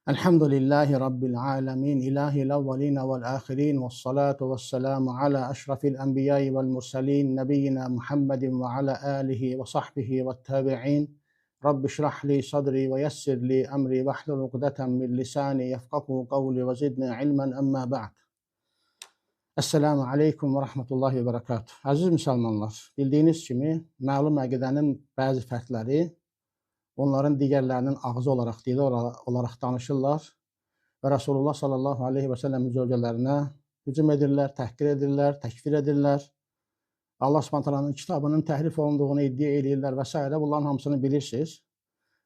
Elhamdülillahi Rabbil alemin, ilahil evveline vel ahirin, ve salatu ve selamu ala eşrafil enbiyayı vel mursalin, nebiyyina Muhammedin ve ala alihi ve sahbihi ve tabi'in. Rabbi şrahli sadri ve yessirli emri ve hlul ukdeten min lisani yefkahu kavli ve zidni ilmen emma ba'd. Esselamu aleyküm ve rahmetullahi ve berekatuhu. Aziz müsəlmanlar, bildiyiniz kimi məlum əqidənin bəzi fərqləri onların digərlərinin ağzı olaraq, dili olaraq danışırlar və Rasulullah sallallahu aleyhi və səlləmin zövcələrinə hücum edirlər, təhqir edirlər, təkfir edirlər. Allah Subhanahu kitabının təhrif olunduğunu iddia edirlər və s. Bunların hamısını bilirsiniz.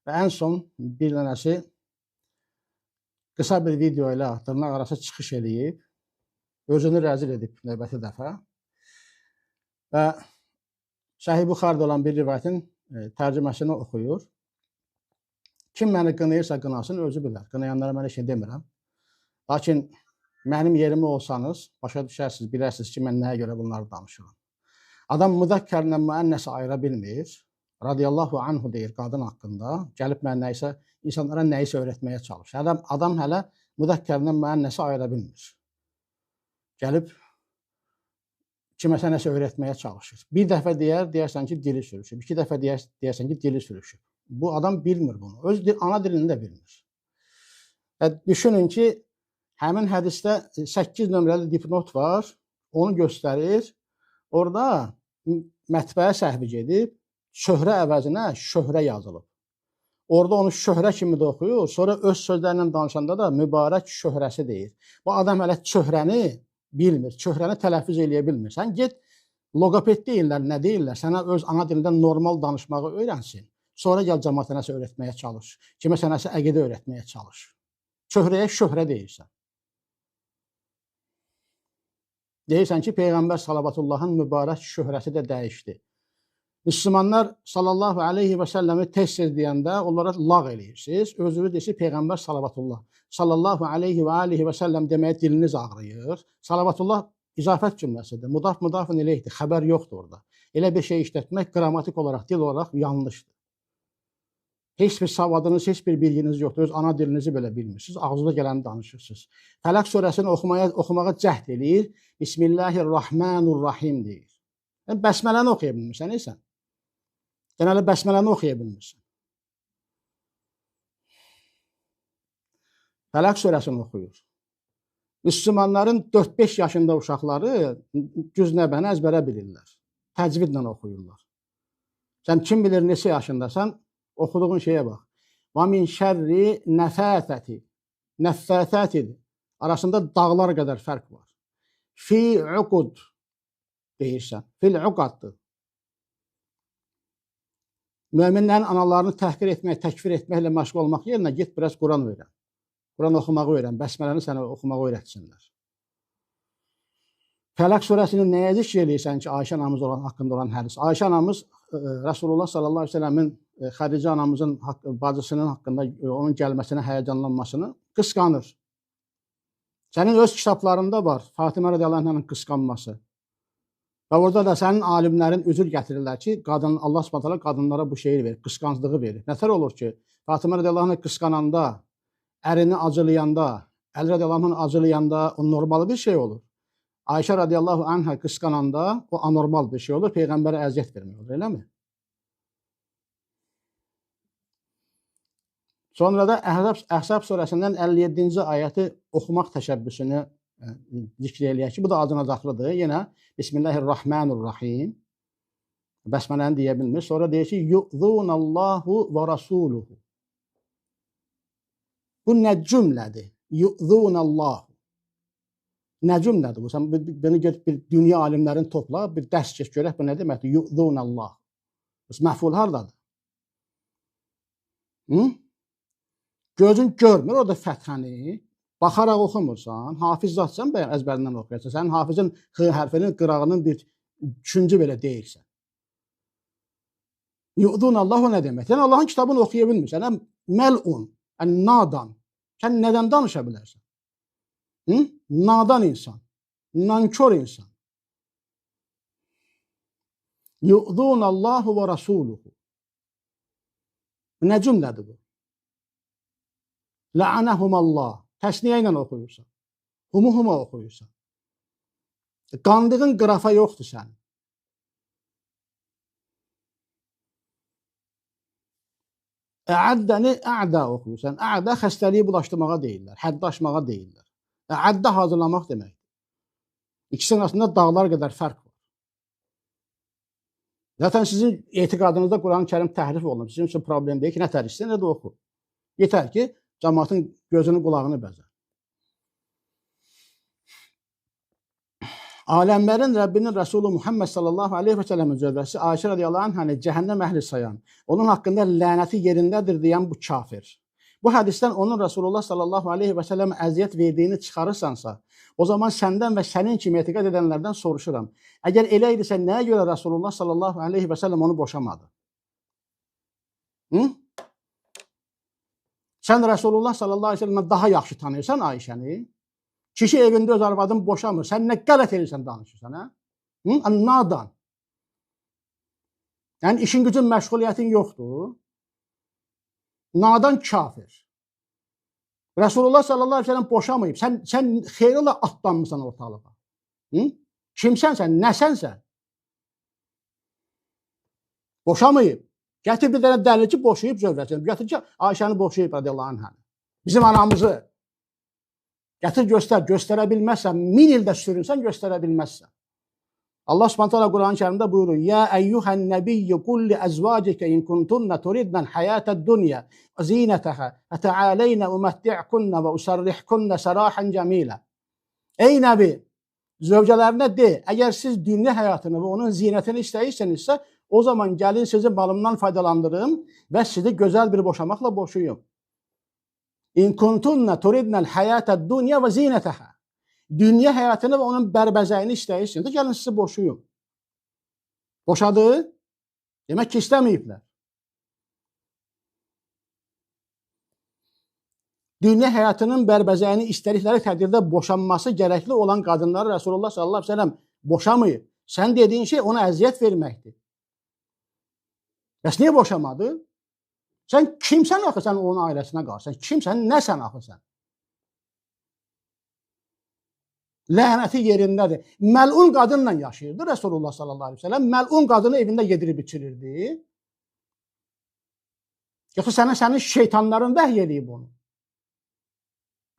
Və ən son bir dənəsi qısa bir video ilə dırnaq arası çıxış edib, özünü rəzil edib növbəti dəfə və Səhih Buxarıda olan bir rivayətin tərcüməsini oxuyur. Kim məni qınayırsa qınasın, özü bilər. Qınayanlara mən heç şey demirəm. Lakin mənim yerimə olsanız, başa düşərsiniz, bilərsiniz ki, mən nəyə görə bunları danışıram. Adam müzəkkərlə müənnəsi ayıra bilmir. Radiyallahu anhu deyir qadın haqqında. Gəlib mən nəyisə, insanlara nəyisə öyrətməyə çalışır. Adam hələ müzəkkərlə müənnəsi ayıra bilmir. Gəlib kiməsə nəsə öyrətməyə çalışır. Bir dəfə deyərsən ki, dili sürüşüb. İki dəfə deyərsən ki, dili sürüşüb. Bu adam bilmir bunu. Öz ana dilini də bilmir. Düşünün ki, həmin hədisdə 8 nömrəli dipnot var. Onu göstərir. Orada mətbəə səhvi gedib, şöhrə əvəzinə şöhrə yazılıb. Orada onu şöhrə kimi də oxuyur. Sonra öz sözlərlə danışanda da mübarək şöhrəsi deyir. Bu adam hələ şöhrəni bilmir. Şöhrəni tələffüz eləyə bilmir. Sən get, logoped deyirlər, nə deyirlər? Sənə öz ana dilində normal danışmağı öyrənsin. Sonra gəl cəmaata nəsə öyrətməyə çalış. Kiməsə nəsə əqidə öyrətməyə çalış. Şöhrəyə şöhrə deyirsən. Deyirsən ki, Peyğəmbər sallavatullahın mübarək şöhrəsi də dəyişdi. Müslümanlar sallallahu aleyhi və səlləmi tez-tez deyəndə onlara lağ eləyirsiniz. Özünüz deyirsiz Peyğəmbər sallallahu aleyhi və alihi və səlləm deməyə diliniz ağrıyır. Salavatullah izafət cümləsidir. Müdafın eləyikdir. Xəbər yoxdur orada. Elə bir şey işlətmək qrammatik olaraq, dil olaraq yanlışdır. Heç bir savadınız, heç bir bilginiz yoxdur. Öz ana dilinizi belə bilmirsiniz. Ağzınıza gələni danışırsınız. Fələq surəsini oxumağa cəhd eləyir. Bismillahirrahmanirrahim deyir. Bəsmələni oxuya bilmirsən, neysən? Deməli, bəsmələni oxuya bilmirsən. Fələq surəsini oxuyur. Müslümanların 4-5 yaşında uşaqları güznəbəni əzbərə bilirlər. Təcvidlə oxuyurlar. Sən kim bilir neçə yaşındasan, oxuduğun şeyə bax. Və min şərri nəfəthəti. Nəffəthətidir. Arasında dağlar qədər fərq var. Fi uqud deyirsən. Fil uqaddır. Möminlərin analarını təhqir etmək, təkfir etməklə məşğul olmaq yerinə get biraz Quran öyrən. Quran oxumağı öyrən. Bəsmələni sənə oxumağı öyrətsinlər. Fələq surəsini nəyə zikr eləyirsən ki, Ayşə anamız haqqında olan hədis. Ayşə anamız Rasulullah sallallahu aleyhi ve sellemin Xədicə anamızın bacısının haqqında onun gəlməsinə, həyəcanlanmasını qısqanır. Sənin öz kitablarında var Fatimə radiyallahu anh'ın qısqanması. Və orada da sənin alimlərin üzr gətirirlər ki, Allah subhanahu qadınlara bu şeyi verir, qısqanclığı verir. Nətər olur ki, Fatimə radiyallahu anh qısqananda, ərini acılayanda, Əli radiyallahu anh acılayanda o normal bir şey olur. Ayşə radiyallahu anh'a qısqananda o anormal bir şey olur, Peyğəmbərə əziyyət vermək olur, eləmi? Sonra da Əhzab surəsindən 57-ci ayəti oxumaq təşəbbüsünü zikr eləyək ki, bu da acınacaqlıdır. Yenə Bismillahirrahmanirrahim. Bəsmələni deyə bilmir. Sonra deyir ki, yu'zunallahu və rasuluhu. Bu nə cümlədir? Yu'zunallahu. Nə cümlədir bu? Sən beni bir dünya alimlərini topla, bir dərs keç görək, bu nə deməkdir? Yu'zunallahu. Məful haradadır? Gözün görmür orada fəthəni, baxaraq oxumursan, hafiz zatsan əzbərindən oxuyarsan, sənin hafizin x hərfinin qırağının bir üçüncü belə deyilsən. Yu'zunallahu nə demək? Yəni Allahın kitabını oxuya bilmirsən, məlun, nadan. Sən nədən danışa bilərsən? Nadan insan, nankör insan. Yu'zunallahu və rasuluhu. Nə cümlədir bu? La'anəhuməllah. Təsniyə ilə oxuyursan. Humu oxuyursan. Qandığın qırafa yoxdur sənin. Əəddəni ə'də oxuyursan. Ə'də xəstəliyi bulaşdırmağa deyirlər. Həddi aşmağa deyirlər. Əəddə hazırlamaq deməkdir. İkisinin arasında dağlar qədər fərq var. Zaten sizin etiqadınızda Quran-ı Kərim təhrif olunub. Sizin üçün problem deyil ki, nə tərifsin, nə də oxu. Yetər ki, cəmaatın gözünü, qulağını bəzər. Aləmlərin Rəbbinin Rəsulü Muhammed sallallahu aleyhi və səlləmin zövcəsi Ayşə radiyallahu anhəni cəhənnəm əhli sayan, onun haqqında lənəti yerindədir deyən bu kafir. Bu hədisdən onun Rasulullah sallallahu aleyhi və səlləm əziyyət verdiyini çıxarırsansa, o zaman səndən və sənin kimi etiqad edənlərdən soruşuram. Əgər elə idisə, nəyə görə Rasulullah sallallahu aleyhi və səlləm onu boşamadı? Sən Rasulullah sallallahu aleyhi və səlləmə daha yaxşı tanıyırsan Ayşəni? Kişi evində öz arvadını boşamır. Sən nə qələt edirsən danışırsan, hə? Nadan. Yəni, işin gücün, məşğuliyyətin yoxdur. Nadan kafir. Rasulullah sallallahu aleyhi ve sellem boşamayıb. Sən xeyirlə atlanmısan ortalığa. Kimsən sən? Nəsənsən? Boşamayıb. Gətir bir dənə dəlil ki, boşayıb zövcəsini. Gətir ki, Ayşəni boşayıb radiyallahu anhəni. Bizim anamızı. Gətir göstər. Göstərə bilməzsən. 1000 ildə sürünsən, göstərə bilməzsən. Allah Subhanahu taala Quran-ı Kərimdə buyurur: "Ya eyyuhan nabiyyu qul li azwajika in kuntunna turidna hayatad dunya wa zinataha fata'alayna umatti'kunna ve usarrihkunna sarahan jamila." Ey Nəbi, zövcələrinə de, əgər siz dünya həyatını və onun zinətini istəyirsinizsə, o zaman gəlin sizi malımdan faydalandırım və sizi gözəl bir boşamaqla boşuyum. İn kuntunna turidna hayatad dunya ve zinataha. Dünya həyatını və onun bərbəzəyini istəyirsiniz. Gəlin sizi boşuyum. Boşadı. Demək ki, istəməyiblər. Dünya həyatının bərbəzəyini istədikləri təqdirdə boşanması gərəkli olan qadınları Rasulullah sallallahu aleyhi ve sellem boşamayıb. Sən dediyin şey ona əziyyət verməkdir. Bəs niyə boşamadı? Sən kimsən axı sən onun ailəsinə qarşı? Kimsən, nəsən axı sən? Lənəti yerindədir. Məlun qadınla yaşayırdı Rasulullah sallallahu aleyhi ve sellem. Məlun qadını evində yedirib içirirdi. Yoxsa sənin şeytanların vəhy eləyib onu.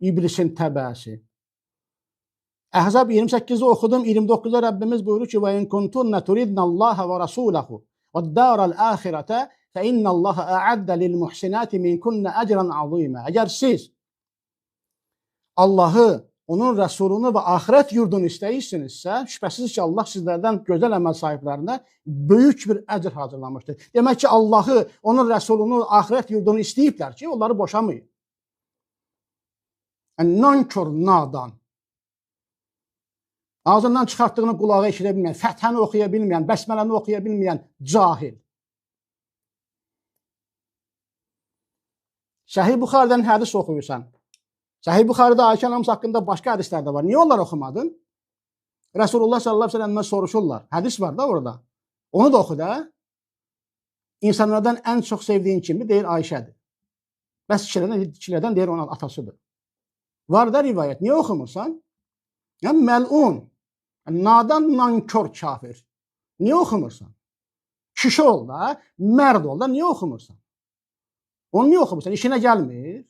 İblisin təbəəsi. Əhzab 28-i oxudum, 29-da Rəbbimiz buyurur ki: "Və in kuntunna turidnallaha və rasulahu vəd-daral axirətə fə innallaha a'adda lil muhsinati minkunna ecran azima." Əgər siz Allahı, onun Rəsulunu və axirət yurdunu istəyirsinizsə, şübhəsiz ki, Allah sizlərdən gözəl əməl sahiblərinə böyük bir əcr hazırlamışdır. Demək ki, Allahı, onun Rəsulunu, axirət yurdunu istəyiblər ki, onları boşamayın. Yəni, nankör, nadan. Ağzından çıxartdığını qulağa eşidə bilməyən, fəthəni oxuya bilməyən, bəsmələni oxuya bilməyən cahil. Səhih Buxaridən hədis oxuyursan. Səhih Buxaridə Ayşə anamız haqqında başqa hədislər də var. Niyə onlar oxumadın? Rasulullah sallallahu aleyhi ve sellem'dən soruşurlar. Hədis var da orada. Onu da oxu da. İnsanlardan ən çox sevdiyin kimdir? Deyir Ayşədir. Bəs kişilərdən deyir onun atasıdır. Var da rivayət. Niyə oxumursan? Yəni məlun, nadan, nankör kafir. Niyə oxumursan? Kişi ol da, mərd ol da, niyə oxumursan? Onu niyə oxumursan? İşinə gəlmir.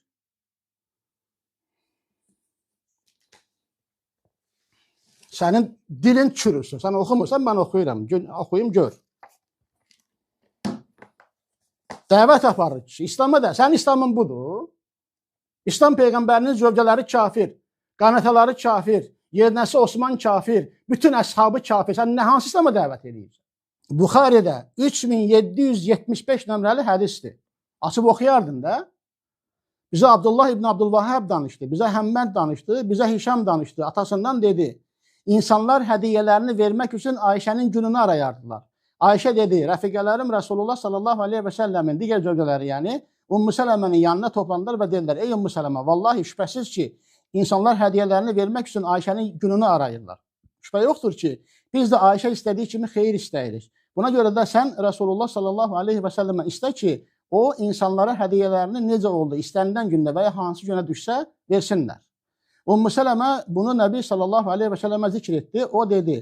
Sənin dilin çürürsün. Sən oxumursan, mən oxuyuram. Oxuyum, gör. Dəvət aparır ki, İslam'a da. Sənin İslamın budur. İslam Peyğəmbərinin zövcələri kafir, qanataları kafir, yernəsi Osman kafir, bütün əshabı kafir. Sən nə hansı İslam'a dəvət edirsən? Buxaridə 3775 nömrəli hədisdir. Açıb oxuyardın da. Bizə Abdullah ibn Abdülvahhab danışdı, bizə Həmməd danışdı, bizə Hişam danışdı. Atasından dedi, insanlar hədiyyələrini vermək üçün Ayşənin gününü arayardılar. Ayşə dedi, rəfiqələrim Rasulullah sallallahu aleyhi və səlləmin digər zövcələri, yəni Ümmü Sələmənin yanına toplandılar və dedilər, ey Ümmü Sələmə, vallahi şübhəsiz ki, insanlar hədiyyələrini vermək üçün Ayşənin gününü arayırlar. Şübhə yoxdur ki, biz də Ayşə istədiyi kimi xeyir istəyirik. Buna görə də sən Rasulullah sallallahu aleyhi və səlləmə istə ki, o insanlara hədiyyələrini necə oldu, istənilən gündə və ya hansı günə düşsə versinlər. Ümmü Sələmə bunu Nəbi sallallahu aleyhi və səlləmə zikr etdi. O dedi,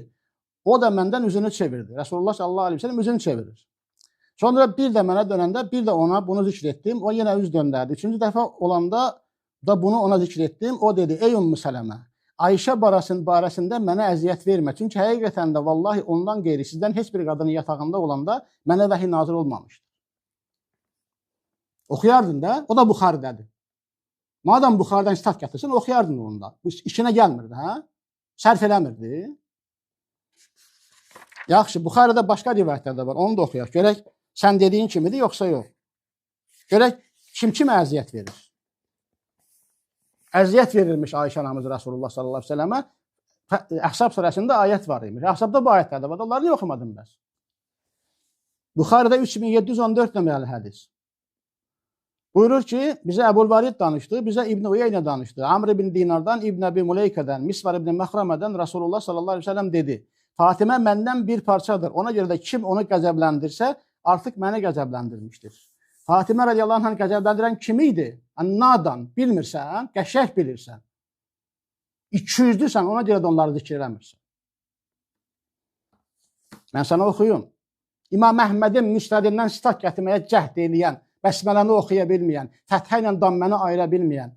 o da məndən üzünü çevirdi. Resulullah sallallahu aleyhi və səlləm üzünü çevirir. Sonra bir də mənə dönəndə bir də ona bunu zikr etdim. O yenə üz döndərdi. Üçüncü dəfə olanda da bunu ona zikr etdim. O dedi, ey Ümmü Sələmə, Ayşə barəsində mənə əziyyət vermə. Çünki həqiqətən də vallahi ondan qeyri sizdən heç bir qadının yatağında olanda mənə vəhiy nazil olmamışdır. Oxuyardın da, o da Buxarıdadır. Madem Buxarıdan istat gətirsin, oxuyardın onda. İşinə gəlmirdi, hə? Sərf eləmirdi. Yaxşı, Buxarıda başqa rivayətlər də var, onu da oxuyaq. Görək, sən dediyin kimidir, yoxsa yox? Görək, kim əziyyət verir? Əziyyət verilmiş Ayşə anamız Rasulullah sallallahu aleyhi ve sellemə Əhzab surəsində ayət var imiş. Əhzabda bu ayətlər də var. Onları niyə oxumadın bəs? Buxarıda 3714 nömrəli hədis. Buyurur ki, bizə Əbul-Varid danışdı, bizə İbn Uyeynə danışdı. Amr ibn Dinardan, İbn Əbi Muleykədən, Misvar ibn Məxramədən Rasulullah sallallahu aleyhi ve sellem dedi. Fatimə məndən bir parçadır. Ona görə də kim onu qəzəbləndirsə, artıq məni qəzəbləndirmişdir. Fatimə radiyallahu anh qəzəbləndirən kimi idi? Nadan, bilmirsən, qəşəng bilirsən. 200-lüsən, ona görə də onları zikr eləmirsən. Mən sana oxuyum. İmam Əhmədin müstədindən sitat gətirməyə cəhd eləyən, bəsmələni oxuya bilməyən, fəthə ilə damməni ayıra bilməyən,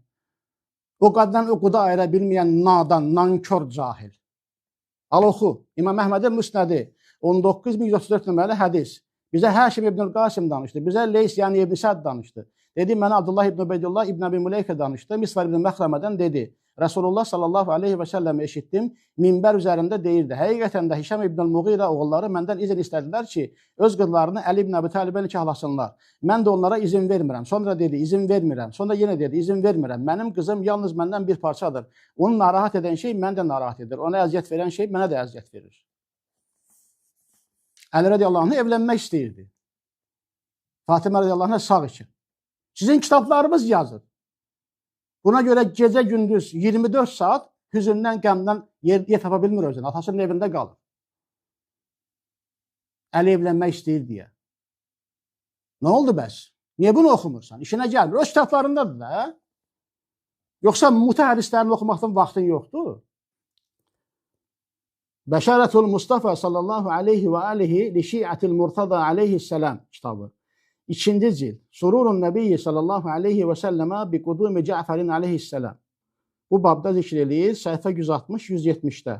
o qaddan o quda ayıra bilməyən nadan, nankör cahil. Al oxu. İmam Əhmədin müsnədi 19134 nömrəli hədis. Bizə Həşim ibn Qasim danışdı. Bizə Leys yəni İbn Səd danışdı. Dedi, mənə Abdullah ibn Ubeydullah ibn Əbi Muleykə danışdı. Misvar ibn Məxrəmədən dedi. Rasulullah sallallahu aleyhi və səlləmi eşitdim. Minbər üzərində deyirdi. Həqiqətən də Hişam ibn Muğirə oğulları məndən izin istədilər ki, öz qızlarını Əli ibn Əbi Talibə nikahlasınlar. Mən də onlara izin vermirəm. Sonra dedi, izin vermirəm. Sonra yenə dedi, izin vermirəm. Mənim qızım yalnız məndən bir parçadır. Onu narahat edən şey mən də narahat edir. Ona əziyyət verən şey mənə də əziyyət verir. Əli radiyallahu anh evlənmək istəyirdi. Fatimə radiyallahu anh sağ için. Sizin kitablarımız yazır. Buna görə gecə-gündüz 24 saat hüzündən, qəmdən yer tapa bilmir özünə. Atasının evində qalır. Əli evlənmək istəyir deyə. Nə oldu bəs? Niyə bunu oxumursan? İşinə gəlmir. O kitablarındadır da. Yoxsa muta hədislərini oxumaqdan vaxtın yoxdur. Bəşərətul Mustafa sallallahu aleyhi və alihi li şi'atil murtada aleyhisselam kitabı. 2-ci cild. Sururun Nəbiyyi sallallahu aleyhi və səlləmə bi qudumi Cəfərin aleyhisselam. Bu babda zikr eləyir, səhifə 160-170-də.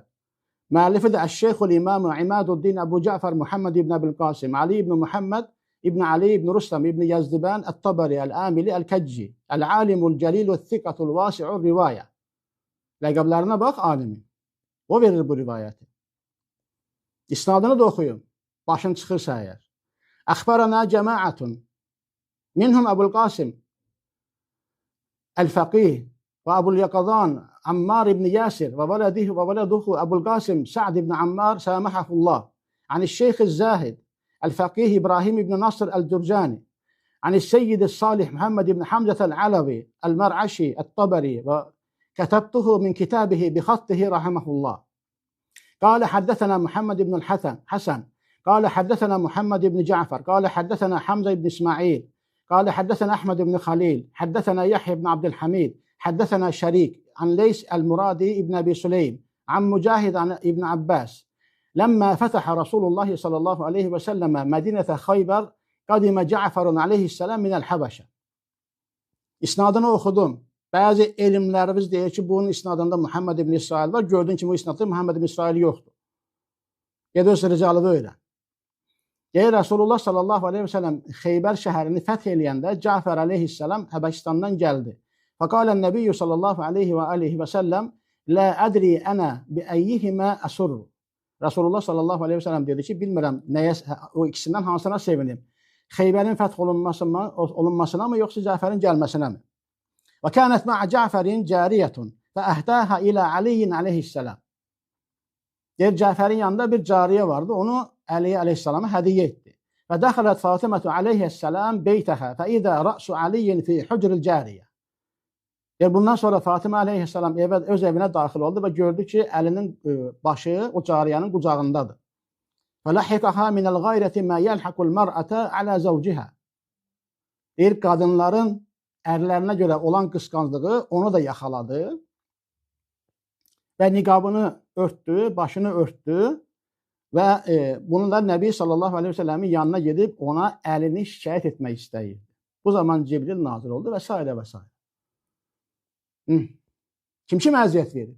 Müəllifi də Əş-Şeyxul İmam İmaduddin Əbu Cəfər Muhammed ibn Əbil Qasim, Ali ibn Muhammed ibn Ali ibn Rustam ibn Yazdiban Ət-Tabari Əl-Amili Əl-Kəcci, Əl-Alimul Cəlilul Thiqatul Vasi'ur Rivayə. Ləqəblərinə bax, alimi. O verir bu rivayəti. İsnadını da oxuyun. Başın çıxırsa əgər. Əxbərənə cəmaətun. Minhum Əbul Qasim Əl-Fəqih və Əbul Yaqadan Ammar ibn Yasir və vələduhu Əbul Qasim Sa'd ibn Ammar səməhəhullah. Anil-Şeyx Zahid Əl-Fəqih İbrahim ibn Nasr Əl-Cürcani. Anil-Seyyid Salih Muhammed ibn Hamzət Əl-Alavi Əl-Mər'aşi Ət-Tabari və kətəbtuhu min kitabihi bi xattihi rahiməhullah. قال حدثنا محمد بن الحسن قال حدثنا محمد بن جعفر قال حدثنا حمزة بن إسماعيل قال حدثنا أحمد بن خليل حدثنا يحيى بن عبد الحميد حدثنا شريك عن ليس المرادي ابن أبي سليم عن مجاهد عن ابن عباس لما فتح رسول الله صلى الله عليه وسلم مدينة خيبر قدم جعفر عليه السلام من الحبشة. İsnadını oxudum. Bəzi elmlərimiz deyir ki, bunun isnadında Muhammed ibn İsrail var. Gördüyün kimi o isnadda Muhammed ibn İsrail yoxdur. Ged öz ricalığı öyrən. Deyir, Rasulullah sallallahu aleyhi ve sellem Xeybər şəhərini fəth eləyəndə Cəfər aleyhisselam Həbəşistandan gəldi. Fəqalən Nəbiyyü sallallahu aleyhi və səlləm Lə ədri ənə bi əyyihimə əsurru. Rasulullah sallallahu aleyhi ve sellem dedi ki, bilmirəm nəyə, o ikisindən hansına sevinim. Xeybərin fəth olunmasına mı, yoxsa Cəfərin gəlməsinə mi? Və kənət ma'a Cəfərin cariyətun və əhdəha ilə Aliyin aleyhisselam. Deyir, Cəfərin yanında bir cariyə vardı, onu Əliyə aleyhisselama hədiyyə etdi. Və dəxələt Fatimətü aleyhisselam beytəhə və idə rə'su Aliyin fi hucril cariyə. Deyir, bundan sonra Fatimə aleyhisselam öz evinə daxil oldu və gördü ki, Əlinin başı o cariyənin qucağındadır. Və ləhikəha minəl qayrəti mə yəlhəqul mər'ətə alə zəvcihə. Deyir, qadınların ərlərinə görə olan qısqanclığı onu da yaxaladı və niqabını örtdü, başını örtdü və bunu da Nəbi sallallahu aleyhi ve sellemin yanına gedib ona əlini şikayət etmək istəyirdi. Bu zaman Cibril nazil oldu və s. və s. Kim əziyyət verir?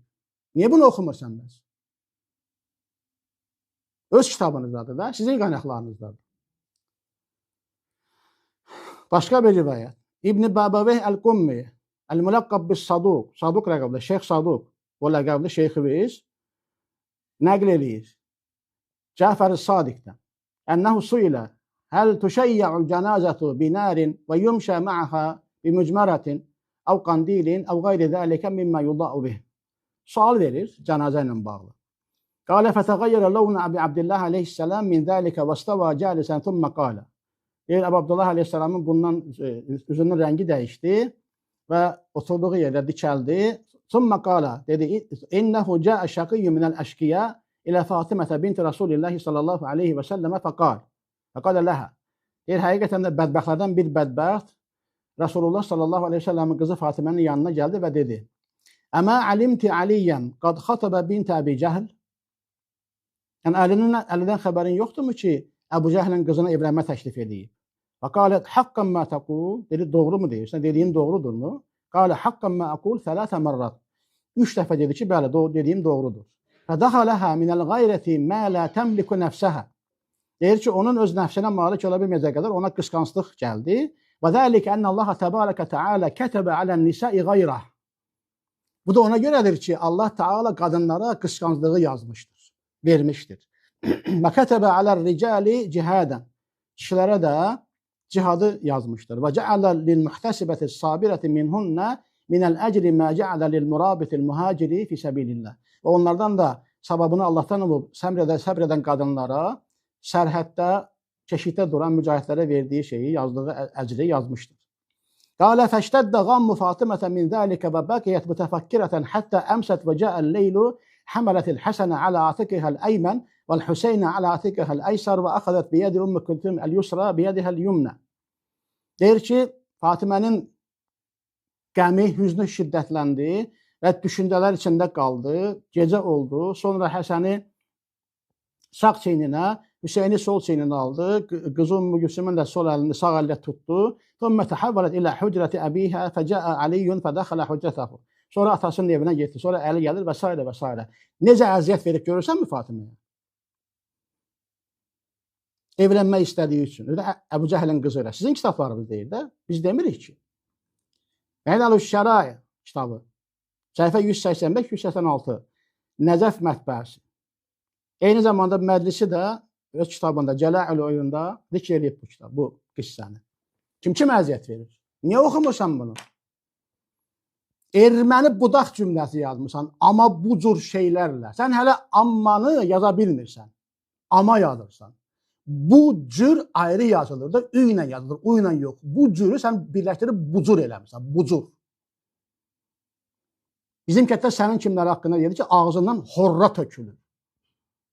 Niyə bunu oxumursan bəs? Öz kitabınızdadır da, sizin qaynaqlarınızdadır. Başqa bir rivayət. İbn-i Babaveh Əl-Qummi, Əl-Müləqqab bis-Saduq, Saduq ləqəbli, Şeyx Saduq, o ləqəbli şeyximiz nəql edir. Cəfər-i Sadiqdən. Ənəhu suilə, həl tuşəyyə'ul cənazətu binərin və yumşə ma'ha bimücmərətin əv qandilin əv qayri dəlikə mimmə yuda'u bih. Sual verir cənazə ilə bağlı. Qalə fətəğəyyərə lovna Əbi Abdillah aleyhisselam min dəlikə və stəvə cəlisən thumma qalə. Deyir, Əbu Abdullah aleyhisselamın bundan üzünün rəngi dəyişdi və oturduğu yerdə dikəldi. Thumma qalə, dedi, innəhu cəə şəqiyyü minəl əşqiyyə ilə Fatimətə binti Rasulillahi sallallahu aleyhi və səlləmə fəqal. Fəqalə ləhə. Deyir, həqiqətən də bədbəxtlərdən bir bədbəxt Rasulullah sallallahu aleyhi və səlləmin qızı Fatimənin yanına gəldi və dedi, Əmə alimti aliyyən qad xatabə binti Əbi Cəhl. Yəni, Əlidən xəbərin yoxdurmu ki, Əbu Cəhlin qızına evlənmə təklif edeyim. Və qalət, haqqən mə təqul, dedi, doğru mu deyirsən, dediyin doğrudurmu? Qalə, haqqən mə əqul, thələtə mərrat. 3 dəfə dedi ki, bəli, dediyim doğrudur. Və daxaləhə minəl qayrəti mə lə təmliku nəfsəhə. Deyir ki, onun öz nəfsinə malik ola bilməyəcək qədər ona qısqanclıq gəldi. Və dəlikə ənə Allah təbarəkə təalə kətəbə alən nisəi qayrəh. Bu da ona görədir ki, Allah Teala qadınlara qısqanclığı yazmışdır, vermişdir. Və kətəbə alər ricali cihadən. Kişilərə də cihadı yazmışdır. Və cəalə lil-muhtəsibəti sabirəti minhunnə minəl əcri mə cəalə lil-murabitil muhaciri fi səbilillah. Və onlardan da savabını Allahdan olub səbr edən qadınlara sərhəddə, keşikdə duran mücahidlərə verdiyi şeyi, yazdığı əcri yazmışdır. Qalə fəştəddə qammu Fatimətə min zəlikə və bəqiyyət mütəfəkkirətən həttə əmsət və cəəl leylu həmələtil həsənə alə atikihəl əymən vəl-Hüseynə alə atikihəl əysər və əxədət biyədi ümmü kültüm əl-yusra biyədihəl yumnə. Deyir ki, Fatimənin qəmi, hüznü şiddətləndi və düşüncələr içində qaldı, gecə oldu, sonra Həsəni sağ çeyninə, Hüseyni sol çeyninə aldı, qızı Ümmü Gülsümün də sol əlini sağ əllə tutdu. Thumma təhəvvələt ilə hücrəti əbihə fəcəə Aliyyun fədəxələ hücrətəhu. Sonra atasının evinə getdi, sonra əli gəlir və s. və s. Necə əziyyət verib görürsənmi Fatiməyə? Evlənmək istədiyi üçün. Əbu Cəhlin qızı ilə. Sizin kitablarınız deyir də, biz demirik ki. Məhdəl-ü-Şərai kitabı. Səhifə 185-186. Nəcəf mətbəəsi. Eyni zamanda məclisi də öz kitabında, Cəlaül oyunda zikr edib bu kitab, bu qissəni. Kim əziyyət verir? Niyə oxumursan bunu? Erməni budaq cümləsi yazmışsan, amma bu cür şeylərlə. Sən hələ ammanı yaza bilmirsən, amma yazırsan. Bu cür ayrı yazılır da, ü ilə yazılır, u ilə yox. Bu cürü sən birləşdirib bucur eləmirsən, bucur. Bizim kətdə sənin kimləri haqqında deyir ki, ağzından horra tökülür.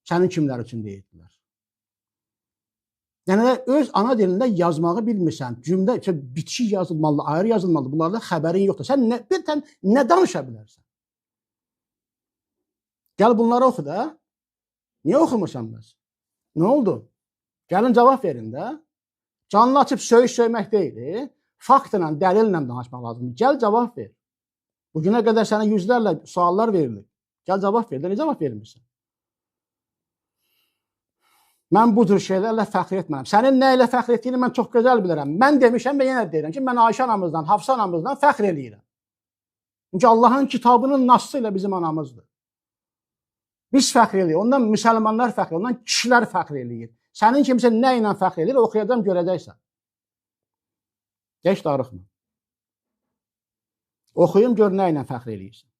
Sənin kimlər üçün deyirdilər. Yəni, öz ana dilində yazmağı bilmirsən, cümlə, bitişik yazılmalı, ayrı yazılmalı, bunlarda xəbərin yoxdur. Sən nə danışa bilərsən? Gəl bunları oxu da. Niyə oxumursan bəs? Nə oldu? Gəlin cavab verin də. Canını açıb söymək deyil, faktla, dəlillə danışmaq lazımdır. Gəl cavab ver. Bugünə qədər sənə yüzlərlə suallar verilir. Gəl cavab ver, nə cavab vermirsən? Mən bu cür şeylərlə fəxr etmərəm. Sənin nə ilə fəxr etdiyini mən çox gözəl bilirəm. Mən demişəm və yenə deyirəm ki, mən Ayşə anamızdan, Hafsa anamızdan fəxr edirəm. Çünki Allahın kitabının nassı ilə bizim anamızdır. Biz fəxr edirik. Ondan müsəlmanlar fəxr edir, ondan kişilər fəxr edir. Sənin kimsə nə ilə fəxr edir, oxuyacam, görəcəksən. Geç darıxma. Oxuyum, gör nə ilə fəxr edirsən.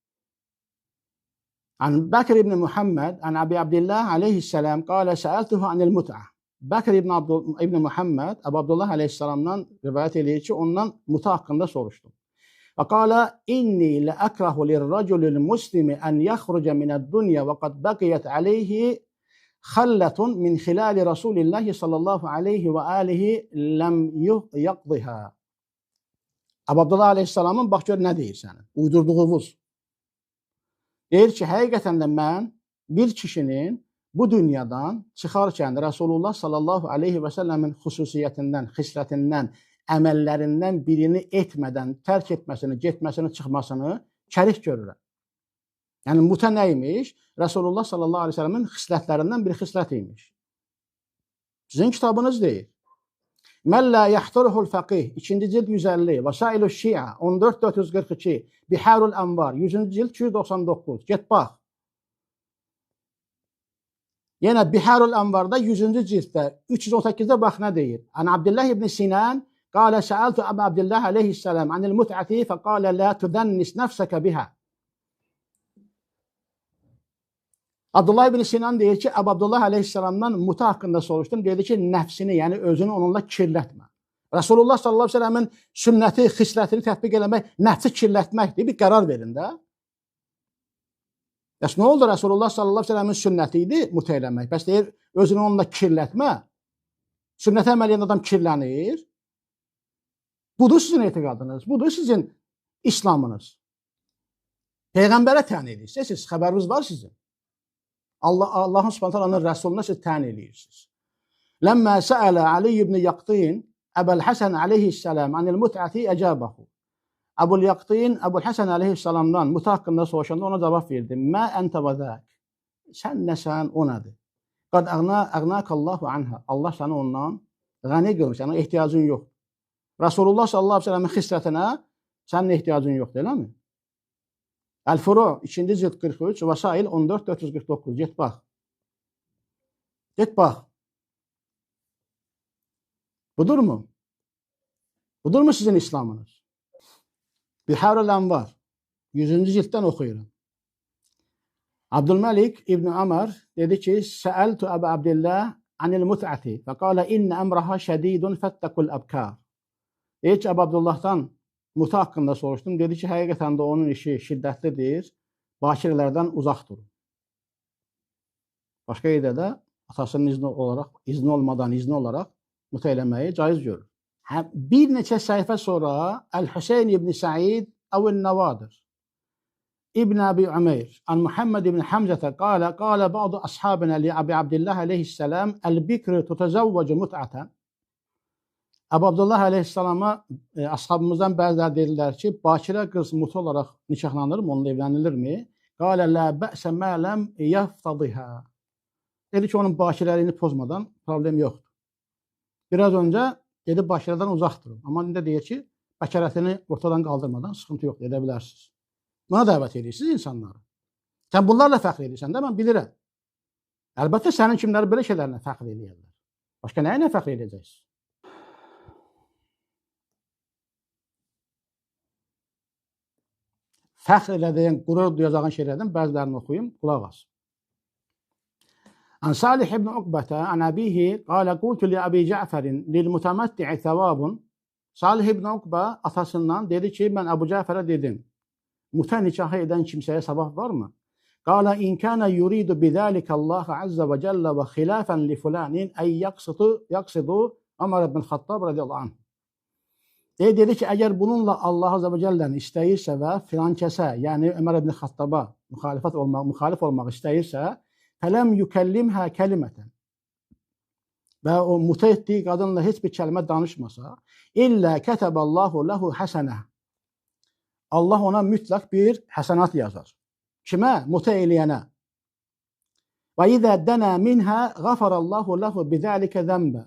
An Bəkr ibn Muhammed, an Əbi Abdillah aleyhisselam, qalə səəltuhu anil mut'a. Bəkr ibn Muhammed, Əbu Abdullah aleyhisselamdan rivayət edir ki, ondan muta haqqında soruşdum. Və qalə, inni ləəkrahu lirracülül muslimi ən yəxrucə minəd-dunya və qad bəqiyyət aleyhi xallətun min xilali Rasulillahi sallallahu aleyhi və alihi ləm yaqdihə. Abdullah Aleyhisselamın bax gör nə deyir sənin, uydurduğunuz. Deyir ki, həqiqətən də mən bir kişinin bu dünyadan çıxarkən Rasulullah sallallahu aleyhi və səlləmin xüsusiyyətindən, xisletindən, əməllərindən birini etmədən tərk etməsini, getməsini, çıxmasını kərik görürəm. Yəni mutə nə imiş? Rasulullah sallallahu aleyhi və səlləmin xislətlərindən bir xislət imiş. Sizin kitabınız deyir. Mən la yahturuhul faqih 2-ci cild 150, Vasailü Şia 14442, Biharul Anvar 100-cü cild 299. Get bax. Yenə Biharul Anvarda 100-cü cilddə 318-də bax nə deyir? An Abdullah ibn Sinan qala sa'altu Abu Abdullah aleyhissalam anil mut'ati faqala la tudannis nafsaka biha. Abdullah ibn Sinan deyir ki, Abdullah aleyhissalamdan muta haqqında soruşdum. Dedi ki, nəfsini, yəni özünü onunla kirlətmə. Rasulullah sallallahu aleyhi ve sellemin sünnəti, xislətini tətbiq eləmək, nəfsi kirlətməkdir. Bir qərar verin də. Bəs nə oldu? Rasulullah sallallahu aleyhi ve sellemin sünnəti idi muta eləmək. Bəs deyir, özünü onunla kirlətmə. Sünnətə əməl edən adam kirlənir. Budur sizin etiqadınız, budur sizin İslamınız. Peyğəmbərə tən edirsiniz, siz xəbəriniz var sizin. Allahın Subhanahu Rəsuluna siz tən edirsiniz. Ləmmə səələ Ali ibn Yaqtin Əbəl Həsən aleyhissalam anil mut'ati əcabəhu. Əbul Yaqtin Əbul Həsən aleyhissalamdan muta haqqında soruşanda ona cavab verdi. Mə əntə və zək. Sən nəsən, o nədir? Qad əğnəkallahu anhə. Allah səni ondan qəni qılmış, yəni ehtiyacın yoxdur. Rasulullah sallallahu aleyhi ve sellemin xislətinə sənin ehtiyacın yoxdur, eləmi? Əl-Furu 2-ci cild 43, Vasail 14449. Get bax. Get bax. Budurmu? Budurmu sizin İslamınız? Biharul Anvar 100-cü cilddən oxuyuram. Abdülməlik İbn Ömər dedi ki, Səəltu Əbu Abdillah anil mut'ati və qala innə əmraha şədidun fəttakul əbkar. Deyir ki, Əbu Abdullahdan muta haqqında soruşdum. Dedi ki, həqiqətən də onun işi şiddətlidir. Bakirlərdən uzaq durun. Başqa yerdə də atasının izni olmadan muta eləməyi caiz görür. Bir neçə səhifə sonra Əl-Hüseyn ibn Sa'id Əvəl-Nəvadir İbn Əbi Ümeyr An Muhammed ibn Hamzətə qala bə'du ashabina li Əbi Abdillah aleyhissalam Əl-Bikri tutəzəvvəcü mut'ətən. Əbu Abdullah aleyhissalama ashabımızdan bəziləri deyirlər ki, bakirə qız muta olaraq nikahlanırmı, onunla evlənilirmi? Qalə lə bə'sə mələm yaftadihə. Dedi ki, onun bakirəliyini pozmadan problem yoxdur. Biraz öncə dedi, bakirədən uzaq durun. Amma indi deyir ki, bəkərətini ortadan qaldırmadan sıxıntı yoxdur, edə bilərsiniz. Buna dəvət edirsiniz insanları. Sən bunlarla fəxr edirsən də, mən bilirəm. Əlbəttə, sənin kimləri belə şeylərlə fəxr edirlər. Başqa nə ilə fəxr edəcəksiniz? Fəxr elədiyin, qurur duyacağın şeylərdən bəzilərini oxuyum, qulaq as. An Salih ibn Uqbətə, an əbihi, qalə qultu li Əbi Cəfərin lil mütəmətti'i thəvabun. Salih ibn Uqbə atasından dedi ki, mən Əbu Cəfərə dedim, muta nikahı edən kimsəyə savab varmı? Qalə in kənə yuridu bidəlikə Allah əzzə və cəllə və xilafən li fulanin əy yaqsidu Ömər ibn Xattab radiyallahu anh. Dedi ki, əgər bununla Allah Azə və Cəllənin istəyirsə və filan kəsə, yəni Ömər ibn Xattaba müxalif olmaq istəyirsə, fələm yükəllimhə kəlimətən. Və o muta etdiyi qadınla heç bir kəlmə danışmasa, illə kətəbəllahu ləhu həsənə. Allah ona mütləq bir həsənat yazar. Kimə? Muta eləyənə. Və idə dənə minhə qafarallahu ləhu bidəlikə zəmbə.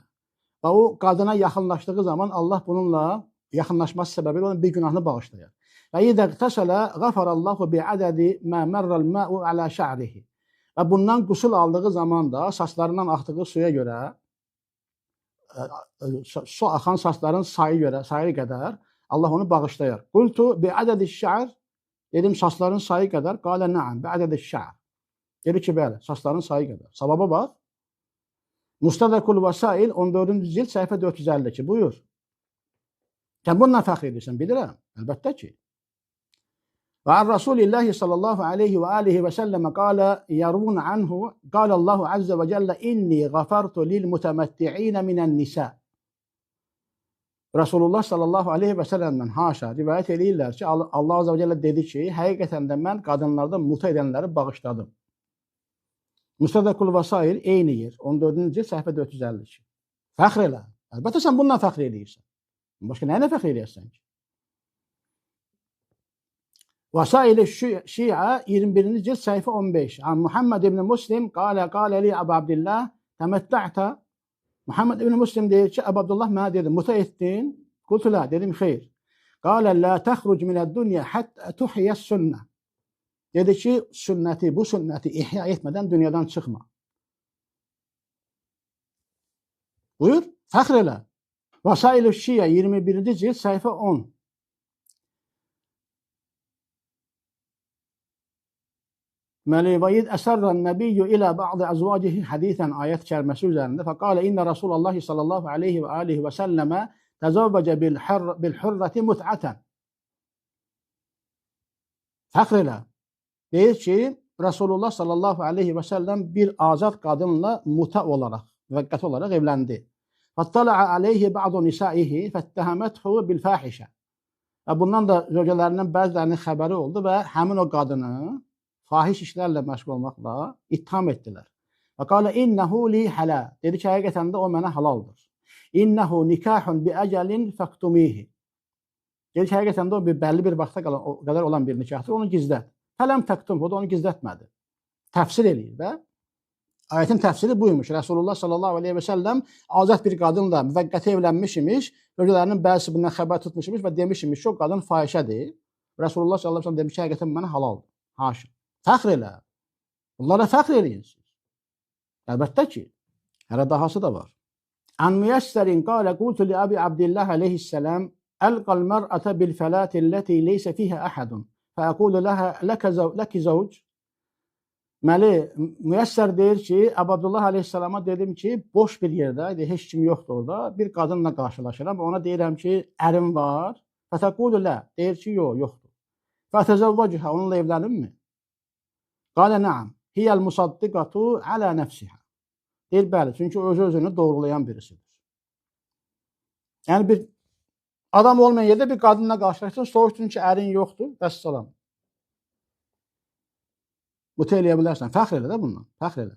Və o qadına yaxınlaşdığı zaman Allah bununla yaxınlaşması səbəbilə onun bir günahını bağışlayır. Və idə qtəsələ qafarallahu bi'ədədi mə mərrəl mə'u alə şə'rihi. Və bundan qusul aldığı zaman da saçlarından axdığı suya görə, su axan saçların sayı qədər Allah onu bağışlayır. Qultu bi'ədədi şə'r, dedim saçların sayı qədər, qalə nəəm, bi'ədədi şə'r. Dedi ki, bəli, saçların sayı qədər. Savaba bax. Mustadrakul Vasail 14-cü cild səhifə 452. Buyur. Sən bununla fəxr edirsən, bilirəm. Əlbəttə ki. Və an Rasulillahi sallallahu aleyhi və alihi və səlləmə qalə yarvun anhu qalə Allahu azze və cəllə inni qafartu lil mütəmətti'inə minən nisə. Rasulullah sallallahu aleyhi və səlləmdən haşa rivayət edirlər ki, Allah azə və cəllə dedi ki, həqiqətən də mən qadınlardan muta edənləri bağışladım. Müstədəkul Vəsail eyni yer, 14-cü cild səhifə 452. Fəxr elə. Əlbəttə sən bununla fəxr edirsən. Başqa nə ilə fəxr edirsən ki? Vəsail-i Şia 21-ci cild səhifə 15. An Muhammed ibn Muslim qalə li Əbu Abdillah təməttə'tə. Muhammed ibn Muslim deyir ki, Əbu Abdullah mənə dedi, muta etdin? Qultu la, dedim, xeyr. Qalə la təxruc minəd-dünya həttə tuhiyyəs sünnə. Dedi ki, bu sünnəti ihya etmədən dünyadan çıxma. Buyur, fəxr elə. Vəsail-i Şia 21-ci cild səhifə 10. Məlivayid əsərrən nəbiyyü ilə bə'də əzvacihi hədithən ayət kəlməsi üzərində fəqalə innə Rasulallah sallallahu aleyhi və aleyhi və səlləmə təzəvvəcə bil-hürrəti mut'ətən. Fəxr elə. Deyir ki, Rasulullah sallallahu aleyhi və səlləm bir azad qadınla muta olaraq, müvəqqəti olaraq evləndi. Fəttələ'ə aleyhi bə'du nisaihi fəttəhəməthu bil-fəhişə. Bundan da zövcələrindən bəzilərinin xəbəri oldu və həmin o qadını fahiş işlərlə məşğul olmaqla ittiham etdilər. Və qalə innəhu li hələ. Dedi ki, həqiqətən də o mənə halaldır. İnnəhu nikahun bi əcəlin fəqtumihi. Dedi ki, həqiqətən də o bəlli bir vaxta qədər olan bir nikahdır, onu gizlət. Fələm təqtum, o da onu gizlətmədi. Təfsir eləyir də. Ayətin təfsiri buymuş. Rasulullah sallallahu aleyhi və səlləm azad bir qadınla müvəqqəti evlənmiş imiş, özlərinin bəzisi bundan xəbər tutmuş imiş və demiş imiş ki, o qadın fahişədir. Rasulullah sallallahu aleyhi və səlləm demiş ki, həqiqətən mənə halaldır. Haşa. Fəxr elə. Bunlara fəxr eləyirsiniz. Əlbəttə ki, hələ dahası da var. An müyəssərin qalə qultu li Əbi Abdillah aleyhissələm əlqal mər'ətə bil-fələti ləti leysə fiyhə əhədun fəəqulu ləki zəvc. Deməli, müyəssər deyir ki, Əbu Abdullah aleyhissəlama dedim ki, boş bir yerdə, heç kim yoxdur orada, bir qadınla qarşılaşıram və ona deyirəm ki, ərim var. Fətəqulu lə, deyir ki, yoxdur. Fətəzəvvəcühə, onunla evlənimmi? Qalə nəam, hiyəl musaddiqatu alə nəfsihə. Deyir, bəli, çünki özünü doğrulayan birisidir. Yəni, bir adam olmayan yerdə bir qadınla qarşılaşsın, soruşdun ki, ərin yoxdur, bəs salam. Muta eləyə bilərsən. Fəxr elə də bundan. Fəxr elə.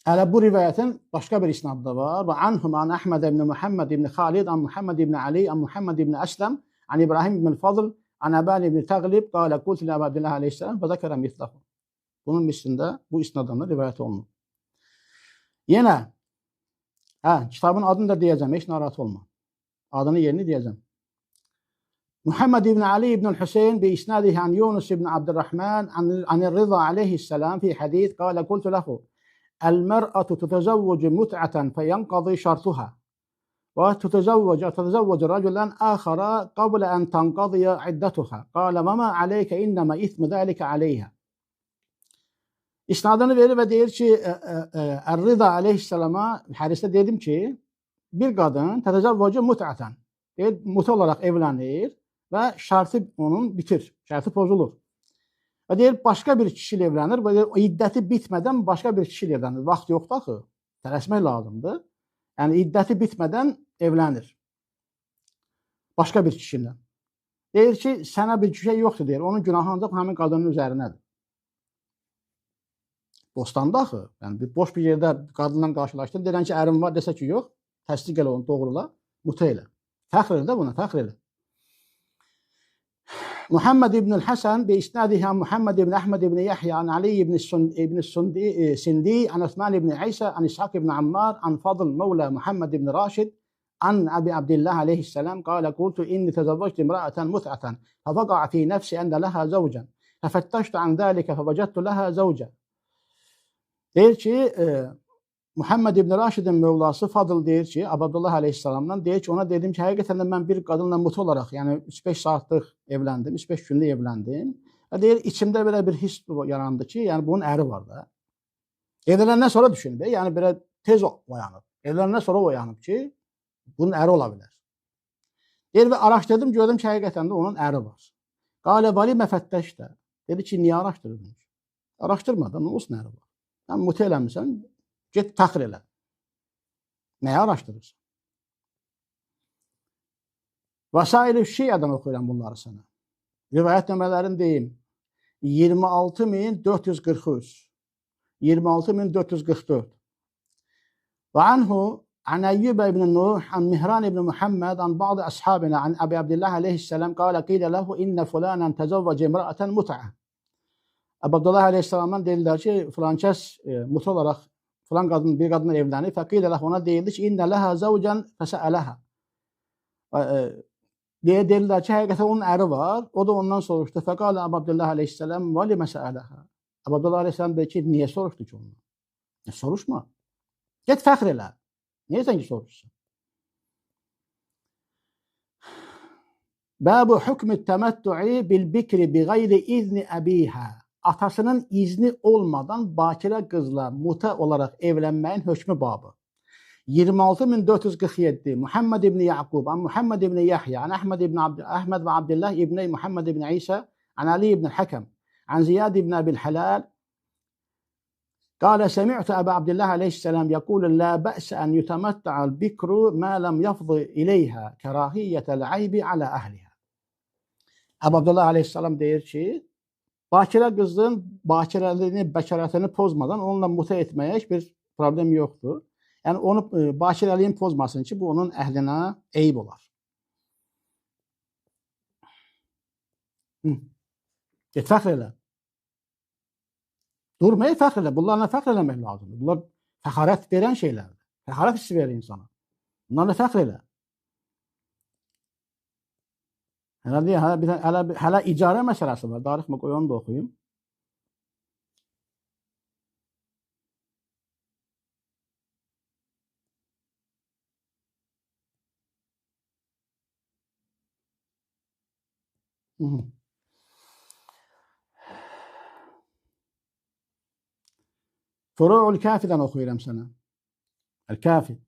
Hələ bu rivayətin başqa bir isnadı da var. Və anhum an Əhməd ibn Muhammed ibn Xalid, an Muhammed ibn Ali, an Muhammed ibn Əsləm, an İbrahim ibn Fadl, an Əbən ibn Təqlib, qalə qultu li Əbu Abdillah aleyhisselam və zəkərə mitləhu. Bunun mislində bu isnadan da rivayət olunur. Yenə, kitabın adını da deyəcəm, heç narahat olma. Adını yerini deyəcəm. محمد بن علي بن الحسين بإسناده عن يونس بن عبد الرحمن عن الرضا عليه السلام في حديث قال قلت له المرأة تتزوج متعة فينقضي شرطها وتتزوج رجلا آخر قبل أن تنقضي عدتها قال وما عليك إنما إثم ذلك عليها. İsnadını verir və deyir ki, Rıza aleyhisselama hədisdə dedim ki, bir qadın tətəzəvvəcə mut'atan, deyir, muta olaraq evlənir və şartı onun bitir, şartı pozulur. Və deyir, başqa bir kişi ilə evlənir, və deyir, iddəti bitmədən başqa bir kişi ilə evlənir. Vaxt yoxdur axı, tələsmək lazımdır. Yəni, iddəti bitmədən evlənir. Başqa bir kişi ilə. Deyir ki, sənə bir şey yoxdur, deyir, onun günahı ancaq həmin qadının üzərinədir. Bostanda axı, yəni, boş bir yerdə qadınla qarşılaşdın, deyirən ki, ərin var, desə ki, yox, təsdiq elə onu, doğrula, muta elə. Fəxr elə də buna, fəxr elə. محمد بن الحسن بإسناده عن محمد بن أحمد بن يحيى عن علي بن السندي عن عثمان بن عيسى عن إسحاق بن عمار عن فضل مولى محمد بن راشد عن أبي عبد الله عليه السلام قال قلت إني تزوجت امرأة متعة فوقع في نفسي أن لها زوجا ففتشت عن ذلك فوجدت لها زوجا. Deyir ki, Muhammed ibn Raşidin mövlası Fadıl deyir ki, Abdullah aleyhisselamdan deyir ki, ona dedim ki, həqiqətən də mən bir qadınla muta olaraq, yəni 3-5 saatlıq evləndim, 3-5 gündə evləndim. Və deyir, içimdə belə bir his yarandı ki, yəni bunun əri var da. Ediləndən sonra düşündü, yəni belə tez oyanıb. Ediləndən sonra oyanıb ki, bunun əri ola bilər. Deyir və araşdırdım, gördüm ki, həqiqətən də onun əri var. Qalə vali məfəttəşdə. Dedi ki, niyə araşdırdın? Araşdırmadan, olsun əri var. Sən muta eləmirsən, get fəxr elə. Nəyə araşdırırsan? Vasail-i Şia'dan oxuyuram bunları sana. Rivayət nömrələrini deyim. 26443, 26444. Ve anhu an Eyyub ibn Nuh an Mihran ibn Muhammed an bazı ashabina an Abi Abdullah aleyhisselam qala qila lahu inne fulanan tezavvace imra'atan mut'a. Abu Abdullah aleyhisselamdan deyirlər ki, filan kəs mut olaraq filan qadın bir qadınla evlənib. Fəqilə lahu, ona deyildi ki, inne laha zawcan fesa'alaha. Deyə deyirlər ki, həqiqətən onun əri var. O da ondan soruşdu. Fəqalə Abu Abdullah aleyhisselam və limə səələha. Abu Abdullah aleyhisselam deyir ki, niyə soruşdu ki ondan? Soruşma. Get fəxr elə. Niyə sən ki soruşsun? Bəbu hükmü təməttü'i bil bikri bi qeyri izni əbihə. Atasının izni olmadan bakirə qızla muta olaraq evlənməyin hökmü babı. 26447 Muhammed ibn Yaqub an Muhammed ibn Yahya an Ahmed ve Abdullah ibn Muhammed ibn İsa an Ali ibn Hakam an Ziyad ibn Abil Halal قال سمعت أبا عبد الله عليه السلام يقول لا بأس أن يتمتع البكر ما لم يفض إليها كراهية العيب على أهلها. Abu Abdullah aleyhisselam deyir ki, bakirə qızın bəkarətini pozmadan onunla muta etməyə heç bir problem yoxdur. Yəni onu bakirəliyin pozmasın ki, bu onun əhlinə eyib olar. Get fəxr elə. Durmaya fəxr elə. Bunlarla fəxr eləmək lazımdır. Bunlar fəxarət verən şeylərdir. Fəxarət hissi verir insana. Bunlarla fəxr elə. Hələ icarə məsələsi var. Darıxma, qoy onu da oxuyum. Furu'ul Kafi'den okuyuram sana. El-Kafi.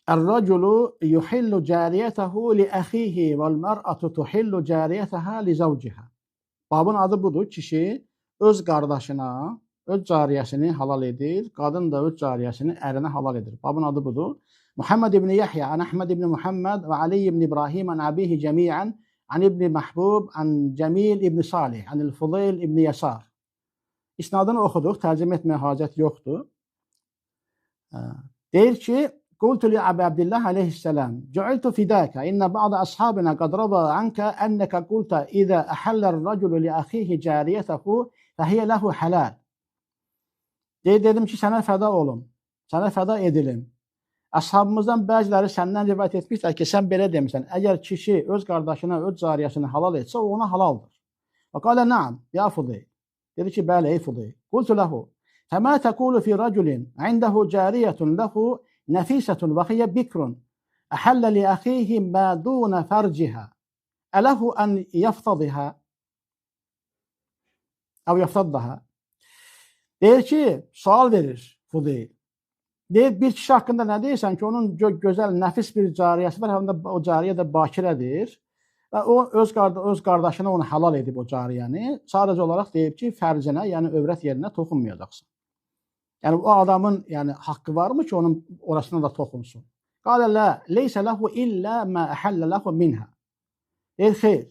El-raculu yuhillu cariyetehu li ahihi vel mer'atu tuhillu cariyeteha li zavciha. Babın adı budur. Kişi öz qardaşına, öz cariyəsini halal edir. Qadın da öz cariyəsini ərinə halal edir. Babın adı budur. Muhammed ibn Yahya an Ahmed ibn Muhammed ve Ali ibn İbrahim an abihi cemi'an an ibn Mahbub an Cemil ibn Salih an el-Fudayl ibn Yasar. İsnadını oxuduq. Tərcümə etməyə hacət yoxdur. Deyir ki, قلت لأبي عبد الله عليه السلام جعلت فداك إن بعض أصحابنا قد روى عنك أنك قلت إذا أحل الرجل لأخيه جاريته فهي له حلال. Dedim ki, sənə fəda olum, sənə fəda edilim. Ashabımızdan bəziləri səndən rivayət etmişlər ki, sən belə demişsən, əgər kişi öz qardaşına, öz cariyəsini halal etsə, o ona halaldır. Və qalə naam, ya Fudayl. Dedi ki, bəli, ey Fudayl. Qultu ləhu, fəmə təqulu fi rəculin indəhu cariyətun ləhu nəfisətun və xiyyə bikrun əhəllə li əxihi mə dunə fərcihə ələhu ən yəftadihə əv yəftaddaha. Deyir ki, sual verir Fudayl. Deyir, bir kişi haqqında nə deyirsən ki, onun gözəl, nəfis bir cariyəsi var, həm də o cariyə də bakirədir və o öz qardaşına onu halal edib o cariyəni. Sadəcə olaraq deyib ki, fərcinə, yəni övrət yerinə toxunmayacaqsın. Yəni o adamın haqqı varmı ki, onun orasına da toxunsun? Qalə lə, leysə ləhu illə mə əhəllə ləhu minhə. Deyir, xeyr.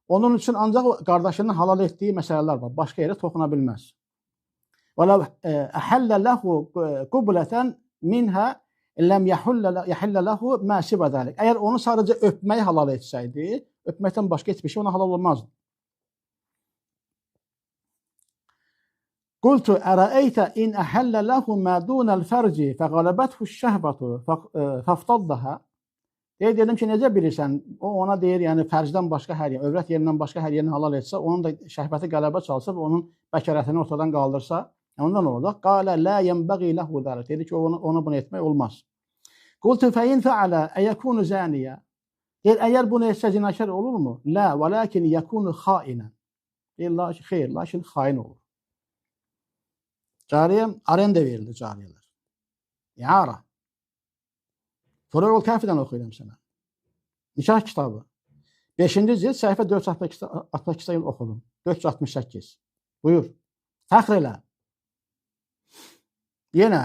Onun üçün ancaq qardaşının halal etdiyi məsələlər var. Başqa yerə toxuna bilməz. Və ləv əhəllə ləhu qubulətən minhə ləm yəhillə ləhu mə sivə dəlik. Əgər onu sadəcə öpməyi halal etsəydi, öpməkdən başqa heç bir şey ona halal olmazdı. Qultu ərəeytə in əhəllə ləhu mə dunəl fərci fəqalabəthu şəhvətu fəftaddaha. Dedim ki, necə bilirsən, o ona deyir, yəni fərcdən başqa hər yer, övrət yerindən başqa hər yerini halal etsə, onun da şəhvəti qələbə çalsa və onun bəkarətini ortadan qaldırsa, ondan olacaq. Qalə lə yənbəği ləhu dəlik. Dedi ki, ona bunu etmək olmaz. Qultu fəin fəalə əyəkunu zəniyə. Deyir, əgər bunu etsə zinakar olurmu? Lə və ləkin yəkunu xainən. Deyir, xeyr, lakin xain olur. Cariyə, arenda verildi cariyələr. İara. Furu'ul Kafi'dən oxuyuram sənə. Nikah kitabı. 5-ci cild, səhifə 462 sayıl oxudum. 468. Buyur. Fəxr elə. Yenə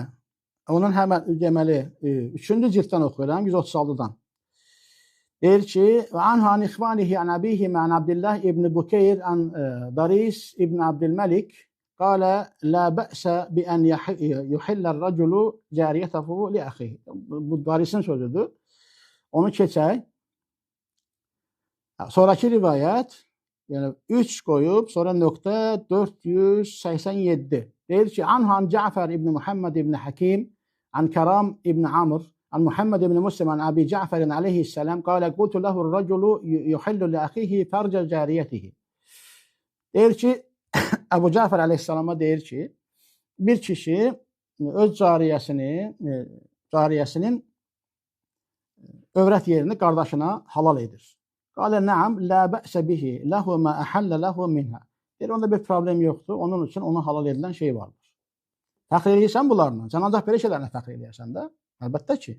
onun həmən deməli 3-cü cilddən oxuyuram 136-dan. Deyir ki: "Və anhu an ixvanihi an abihi an Abdullah ibn Bukeyr an Daris ibn Abdülmelik qala la ba'sa bi an yuhilla ar-raculu cariyatahu li akhihi." Bu Daris'in sözüdür. Onu keçək. Sonraki rivayət, yəni 3 qoyub, sonra nöqtə 487. Deyir ki: "Anhu an Ca'far ibn Muhammed ibn Hakim an Karam ibn Amr an Muhammed ibn Muslim an Abi Ca'far aleyhisselam qala qultu lehu ar-raculu yuhillu li akhihi farca cariyatihi." Deyir ki, Əbu Ca'far aleyhisselama deyir ki, bir kişi öz cariyəsinin övrət yerini qardaşına halal edir. Qalə nəam, la bə'sə bihi, ləhu mə əhəllə ləhu minhə. Deyir, onda bir problem yoxdur, onun üçün ona halal edilən şey vardır. Fəxr edirsən bunlarla, sən ancaq belə şeylərlə fəxr edirsən də, əlbəttə ki.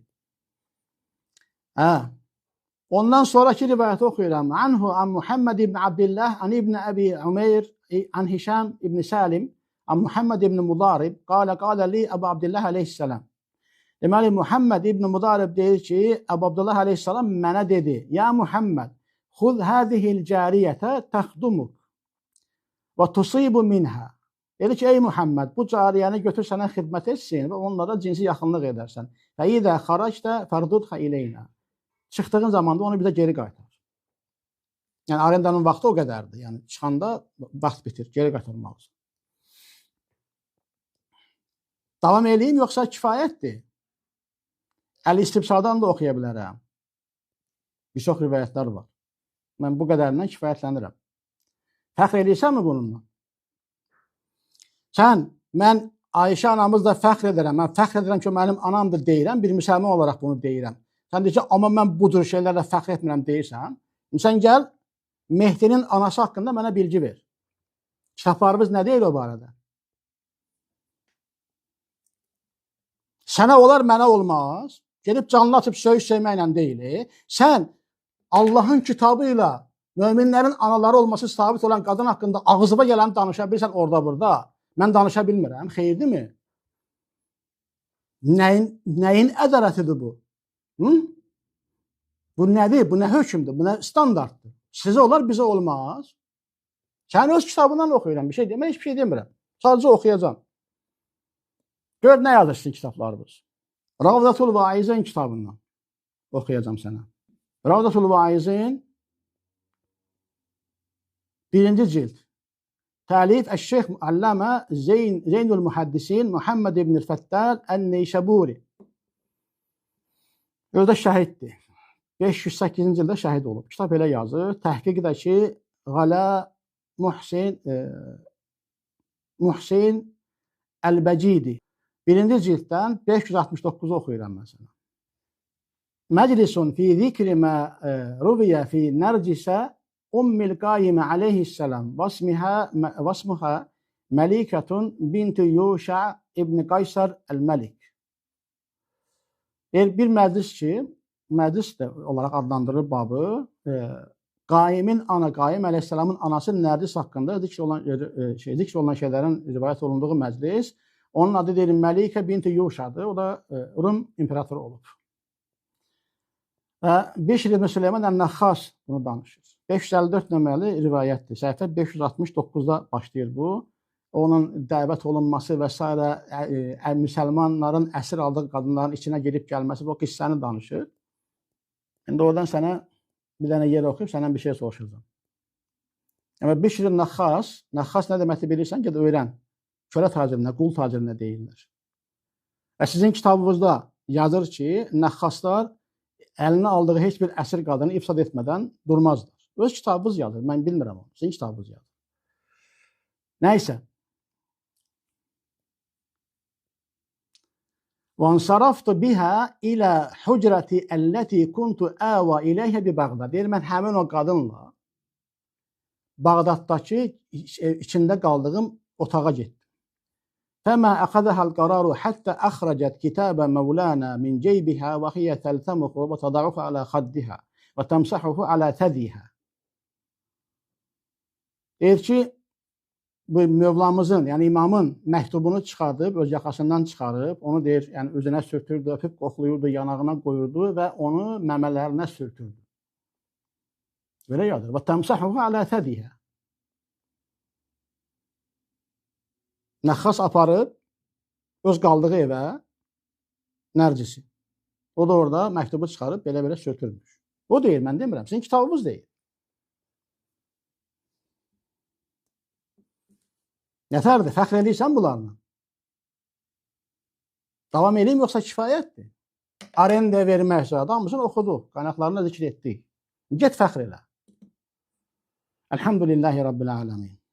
Ondan sonraki rivayəti oxuyuram. Anhu an Muhammed ibn Abdillah, an ibn Əbi Umeyr, an Hişam ibn Salim, an Muhammed ibn Mudarib, qalə li Əbu Abdillah aleyhisselam. Deməli, Muhammed ibn Mudarib deyir ki, Əbu Abdullah aleyhisselam mənə dedi: "Ya Muhammed, xuz hədihil cariyətə təxdumuk və tusibu minhə." Dedi ki, ey Muhammed, bu cariyəni götür sənə xidmət etsin və onlara cinsi yaxınlıq edərsən. Və idə xaracdə fərdudxə ileynə. Çıxdığın zaman da onu bizə geri qaytar. Yəni, arendanın vaxtı o qədərdir. Yəni, çıxanda vaxt bitir, geri qaytarmalısın. Davam edeyim, yoxsa kifayətdir? Əl-İstibsadan da oxuya bilərəm. Bir çox rivayətlər var. Mən bu qədərindən kifayətlənirəm. Fəxr edirsənmi bununla? Sən, mən Ayşə anamızla fəxr edirəm. Mən fəxr edirəm ki, mənim anamdır deyirəm. Bir müsəlman olaraq bunu deyirəm. Sən deyir ki, amma mən budur şeylərlə fəxr etmirəm deyirsən. Sən gəl, Mehdinin anası haqqında mənə bilgi ver. Kitablarımız nə deyir o barədə? Sənə olar, mənə olmaz. Gedib canlı atıb söyməklə deyil. Sən Allahın kitabı ilə möminlərin anaları olması sabit olan qadın haqqında ağzıma gələni danışa bilirsən orada burada. Mən danışa bilmirəm. Xeyirdir mi? Nəyin ədələtidir bu? Bu nədir? Bu nə hökmdür? Bu nə standartdır? Sizə olar, bizə olmaz. Sən öz kitabından oxuyuram. Bir şey demə, hiçbir şey demirəm. Sadəcə oxuyacam. Gör nə yazırsın kitablarımız. Ravdatul Vaizin kitabından oxuyacam sənə. Ravdatul Vaizin 1-ci cild. Təlif Əş-Şeyx Allamə Zeynul Muhaddisin Muhammed ibn Fəttal Ən-Neysəburi. Özdə şəhiddir. 508-ci ildə şəhid olub. Kitab elə yazır. Təhqiqdəki Qala Muhsin Əl-Bəcidi. 1-ci cilddən 569-u oxuyuram məsələn. Məclisun fi zikri mə ruviyə fi nərcisə Ummil Qayyimə aleyhisselam vasmuha Məlikətun binti Yuşa ibn Qaysar Əl-Məlik. Bir məclis ki, məclis də olaraq adlandırır babı, Qayyim əleyhisselamın anası Nərcis haqqında zikr olan şeylərin rivayət olunduğu məclis. Onun adı deyir Məlikə binti Yuşadır. O da Rum imperatoru olub. Və Bişr ibn Süleyman Ən-Nəxxas bunu danışır. 554 nömrəli rivayətdir. Səhifə 569-da başlayır bu. Onun dəvət olunması və s. müsəlmanların əsir aldığı qadınların içinə girib gəlməsi bu qissəni danışır. İndi oradan sənə bir dənə yer oxuyub səndən bir şey soruşacağım. Yəni Bişr Nəxxas, Nəxxas nə deməkdir bilirsən, gəl öyrən. Kölə tacirinə, qul tacirinə deyirlər. Və sizin kitabınızda yazır ki, Nəxxaslar əlinə aldığı heç bir əsir qadını ifsad etmədən durmazlar. Öz kitabınız yazır, mən bilmirəm onu. Sizin kitabınız yazır. Nəysə. وَانْصَرَفْتُ بِهَا إِلَى حُجْرَةِ الَّتِي كُنْتُ آوَى إِلَيْهَا بِبَغْدَدَ. Deyir, mən həmin o qadınla Bağdaddakı içində qaldığım otağa getdim. فَمَا أَخَذَهَا الْقَرَارُ حَتَّى أَخْرَجَتْ كِتَابَ مَوْلَانَا مِنْ جَيْبِهَا وَهِيَ تَلْتَمُخُ وَتَضَعُهُ عَلَى خَدِّهَا وَتَمْسَحُهُ عَلى ثَدِيهَا. Deyir ki, bu Mövlamızın, yəni imamın məktubunu çıxardıb, öz yaxasından çıxarıb, onu deyir, yəni üzünə sürtürdü, öpüb qoxlayırdı, yanağına qoyurdu və onu məmələrinə sürtürdü. Belə yazır. Və təmsahuhu alə thədihə. Nəxxas aparıb öz qaldığı evə Nərcisi. O da orada məktubu çıxarıb belə-belə sürtürmüş. O deyir, mən demirəm, sizin kitabınız deyir. Nətərdir? Fəxr edirsən bunlarla? Davam edeyim, yoxsa kifayətdir? Arenda vermək üçün adamımızın oxuduq, qaynaqlarını zikr etdik. Get fəxr elə. Elhamdülillahi Rabbil aləmin.